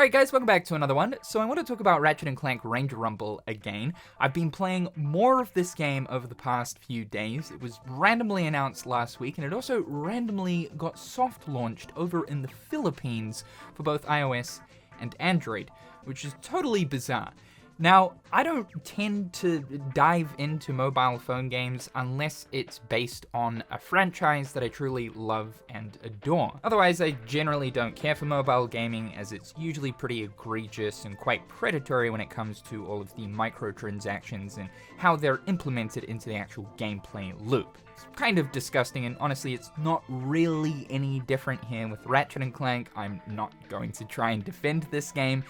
Alright guys, welcome back to another one. So I want to talk about Ratchet & Clank Ranger Rumble again. I've been playing more of this game over the past few days. It was randomly announced last week, and it also randomly got soft launched over in the Philippines for both iOS and Android, which is totally bizarre. Now, I don't tend to dive into mobile phone games unless it's based on a franchise that I truly love and adore. Otherwise, I generally don't care for mobile gaming, as it's usually pretty egregious and quite predatory when it comes to all of the microtransactions and how they're implemented into the actual gameplay loop. It's kind of disgusting, and honestly, it's not really any different here with Ratchet & Clank. I'm not going to try and defend this game,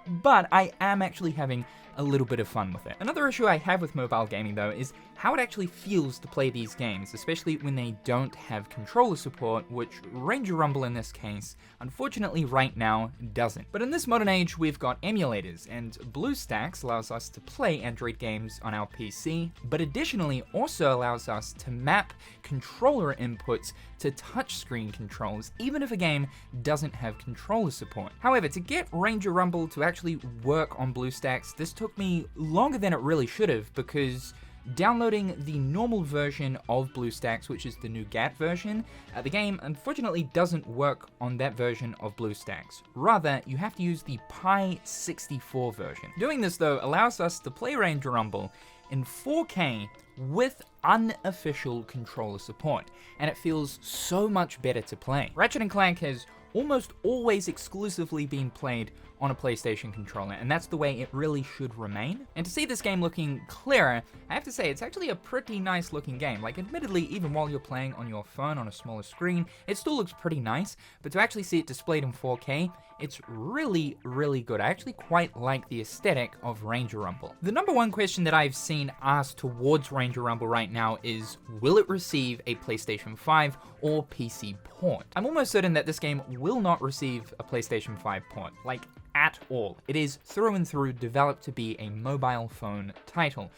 but I am actually having a little bit of fun with it. Another issue I have with mobile gaming though is how it actually feels to play these games, especially when they don't have controller support, which Ranger Rumble in this case, unfortunately right now, doesn't. But in this modern age, we've got emulators, and BlueStacks allows us to play Android games on our PC, but additionally also allows us to map controller inputs to touchscreen controls, even if a game doesn't have controller support. However, to get Ranger Rumble to actually work on BlueStacks, this took me longer than it really should have, because downloading the normal version of BlueStacks, which is the Nougat version, the game unfortunately doesn't work on that version of BlueStacks. Rather, you have to use the Pi 64 version. Doing this though allows us to play Ranger Rumble in 4K with unofficial controller support, and it feels so much better to play. Ratchet & Clank has almost always exclusively been played on a PlayStation controller, and that's the way it really should remain. And to see this game looking clearer, I have to say it's actually a pretty nice looking game. Like, admittedly, even while you're playing on your phone on a smaller screen, it still looks pretty nice, but to actually see it displayed in 4K, it's really, really good. I actually quite like the aesthetic of Ranger Rumble. The number one question that I've seen asked towards Ranger Rumble right now is, will it receive a PlayStation 5 or PC port? I'm almost certain that this game will not receive a PlayStation 5 port, like at all. It is through and through developed to be a mobile phone title.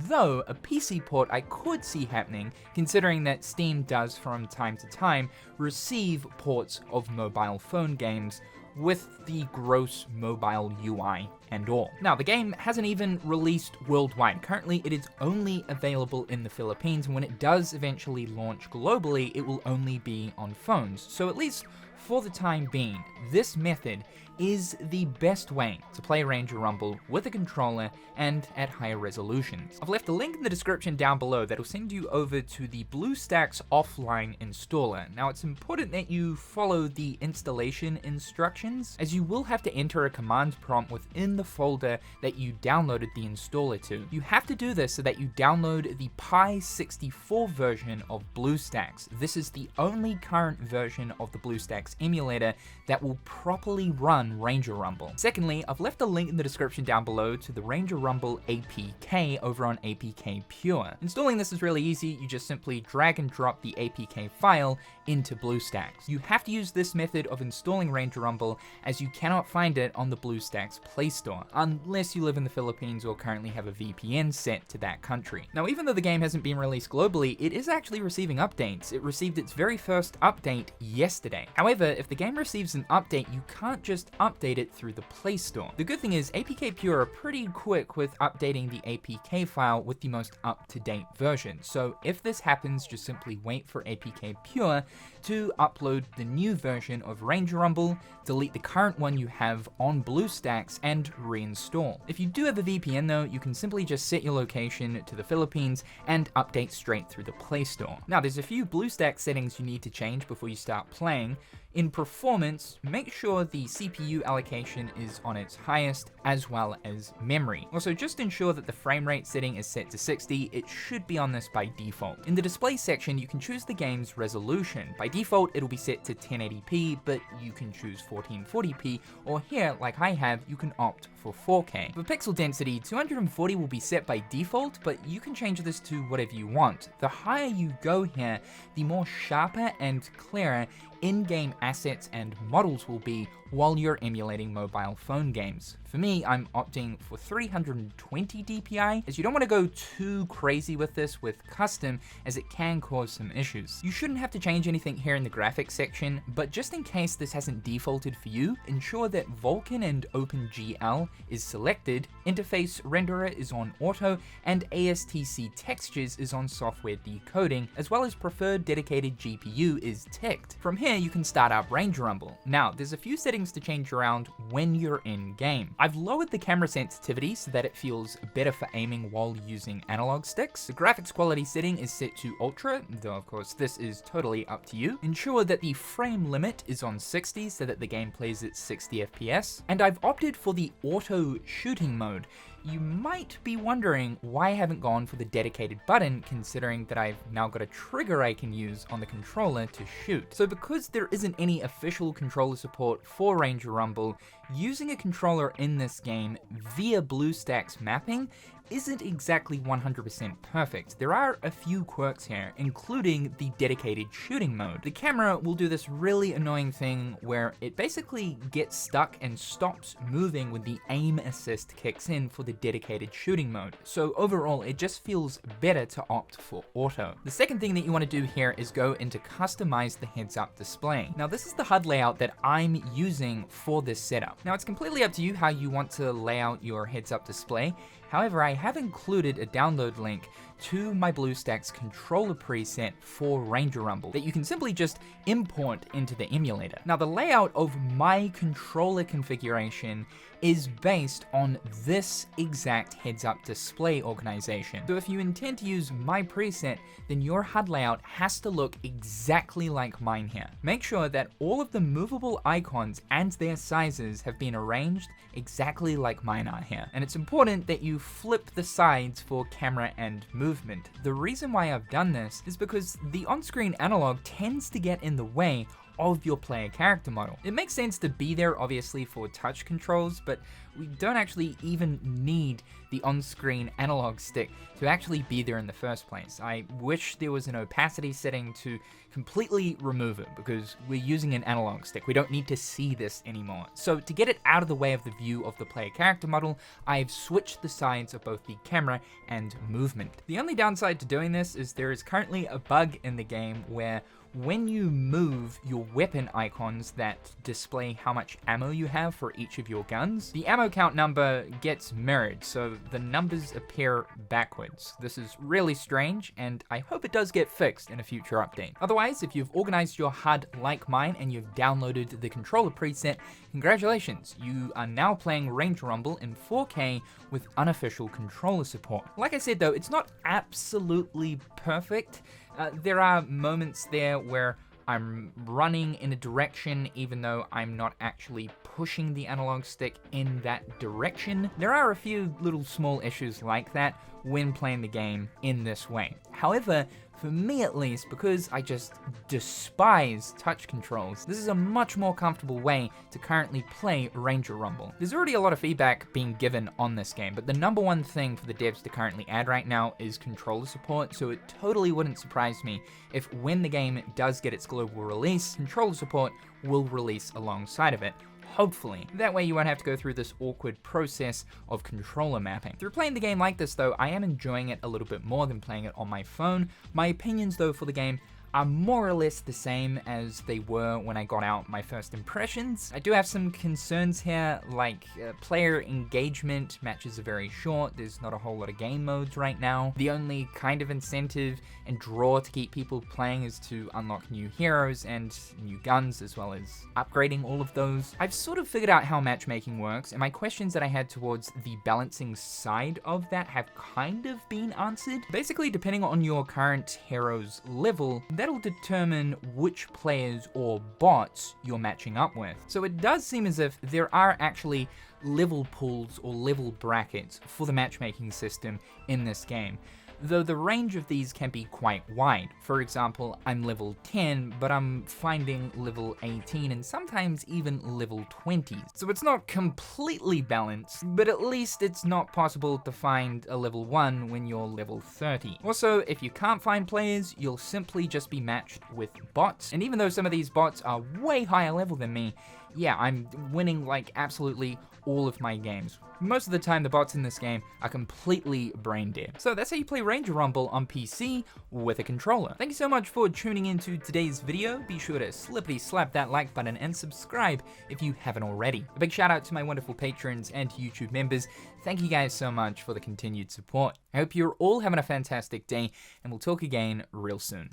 Though a PC port I could see happening, considering that Steam does from time to time receive ports of mobile phone games with the gross mobile UI and all. Now, the game hasn't even released worldwide. Currently, it is only available in the Philippines, and when it does eventually launch globally, it will only be on phones. So at least for the time being, this method is the best way to play Ranger Rumble with a controller and at higher resolutions. I've left a link in the description down below that'll send you over to the BlueStacks offline installer. Now, it's important that you follow the installation instructions, as you will have to enter a command prompt within the folder that you downloaded the installer to. You have to do this so that you download the Pi 64 version of BlueStacks. This is the only current version of the BlueStacks emulator that will properly run Ranger Rumble. Secondly, I've left a link in the description down below to the Ranger Rumble APK over on APK Pure. Installing this is really easy. You just simply drag and drop the APK file into BlueStacks. You have to use this method of installing Ranger Rumble, as you cannot find it on the BlueStacks Play Store, unless you live in the Philippines or currently have a VPN set to that country. Now, even though the game hasn't been released globally, it is actually receiving updates. It received its very first update yesterday. However, if the game receives an update, you can't just update it through the Play Store. The good thing is APK Pure are pretty quick with updating the APK file with the most up-to-date version. So if this happens, just simply wait for APK Pure to upload the new version of Ranger Rumble, delete the current one you have on BlueStacks, and reinstall. If you do have a VPN though, you can simply just set your location to the Philippines and update straight through the Play Store. Now, there's a few BlueStacks settings you need to change before you start playing. In performance, make sure the CPU allocation is on its highest, as well as memory. Also, just ensure that the frame rate setting is set to 60. It should be on this by default. In the display section, you can choose the game's resolution. By default, it'll be set to 1080p, but you can choose 1440p, or here, like I have, you can opt for 4K. For pixel density, 240 will be set by default, but you can change this to whatever you want. The higher you go here, the more sharper and clearer in-game assets and models will be while you're emulating mobile phone games. For me, I'm opting for 320 DPI, as you don't want to go too crazy with this with custom, as it can cause some issues. You shouldn't have to change anything here in the graphics section, but just in case this hasn't defaulted for you, ensure that Vulkan and OpenGL is selected, Interface Renderer is on auto, and ASTC Textures is on software decoding, as well as preferred dedicated GPU is ticked. From here, you can start up Range Rumble. Now, there's a few settings to change around when you're in game. I've lowered the camera sensitivity so that it feels better for aiming while using analog sticks. The graphics quality setting is set to Ultra, though of course this is totally up to you. Ensure that the frame limit is on 60 so that the game plays at 60 FPS. And I've opted for the auto shooting mode. You might be wondering why I haven't gone for the dedicated button, considering that I've now got a trigger I can use on the controller to shoot. So because there isn't any official controller support for Range Rumble, using a controller in this game via BlueStacks mapping isn't exactly 100% perfect. There are a few quirks here, including the dedicated shooting mode. The camera will do this really annoying thing where it basically gets stuck and stops moving when the aim assist kicks in for the dedicated shooting mode. So overall, it just feels better to opt for auto. The second thing that you want to do here is go into customize the heads-up display. Now this is the HUD layout that I'm using for this setup. Now it's completely up to you how you want to lay out your heads-up display. However, I have included a download link to my BlueStacks controller preset for Ranger Rumble that you can simply just import into the emulator. Now the layout of my controller configuration is based on this exact heads-up display organization. So if you intend to use my preset, then your HUD layout has to look exactly like mine here. Make sure that all of the movable icons and their sizes have been arranged exactly like mine are here. And it's important that you flip the sides for camera and movement. The reason why I've done this is because the on-screen analog tends to get in the way of your player character model. It makes sense to be there obviously for touch controls, but we don't actually even need the on-screen analog stick to actually be there in the first place. I wish there was an opacity setting to completely remove it, because we're using an analog stick. We don't need to see this anymore. So to get it out of the way of the view of the player character model, I've switched the sides of both the camera and movement. The only downside to doing this is there is currently a bug in the game where when you move your weapon icons that display how much ammo you have for each of your guns, the ammo count number gets mirrored, so the numbers appear backwards. This is really strange, and I hope it does get fixed in a future update. Otherwise, if you've organized your HUD like mine and you've downloaded the controller preset, congratulations, you are now playing Range Rumble in 4K with unofficial controller support. Like I said though, it's not absolutely perfect. There are moments there where I'm running in a direction even though I'm not actually pushing the analog stick in that direction. There are a few little small issues like that when playing the game in this way. However, for me at least, because I just despise touch controls, this is a much more comfortable way to currently play Ranger Rumble. There's already a lot of feedback being given on this game, but the number one thing for the devs to currently add right now is controller support, so it totally wouldn't surprise me if when the game does get its global release, controller support will release alongside of it. Hopefully. That way you won't have to go through this awkward process of controller mapping. Through playing the game like this though, I am enjoying it a little bit more than playing it on my phone. My opinions though for the game are more or less the same as they were when I got out my first impressions. I do have some concerns here, like player engagement. Matches are very short, there's not a whole lot of game modes right now. The only kind of incentive and draw to keep people playing is to unlock new heroes and new guns, as well as upgrading all of those. I've sort of figured out how matchmaking works, and my questions that I had towards the balancing side of that have kind of been answered. Basically, depending on your current hero's level, that'll determine which players or bots you're matching up with. So it does seem as if there are actually level pools or level brackets for the matchmaking system in this game, though the range of these can be quite wide. For example, I'm level 10, but I'm finding level 18 and sometimes even level 20. So it's not completely balanced, but at least it's not possible to find a level 1 when you're level 30. Also, if you can't find players, you'll simply just be matched with bots. And even though some of these bots are way higher level than me, yeah, I'm winning like absolutely all of my games. Most of the time, the bots in this game are completely brain dead. So that's how you play Ranger Rumble on PC with a controller. Thank you so much for tuning into today's video. Be sure to slippity slap that like button and subscribe if you haven't already. A big shout out to my wonderful patrons and YouTube members. Thank you guys so much for the continued support. I hope you're all having a fantastic day, and we'll talk again real soon.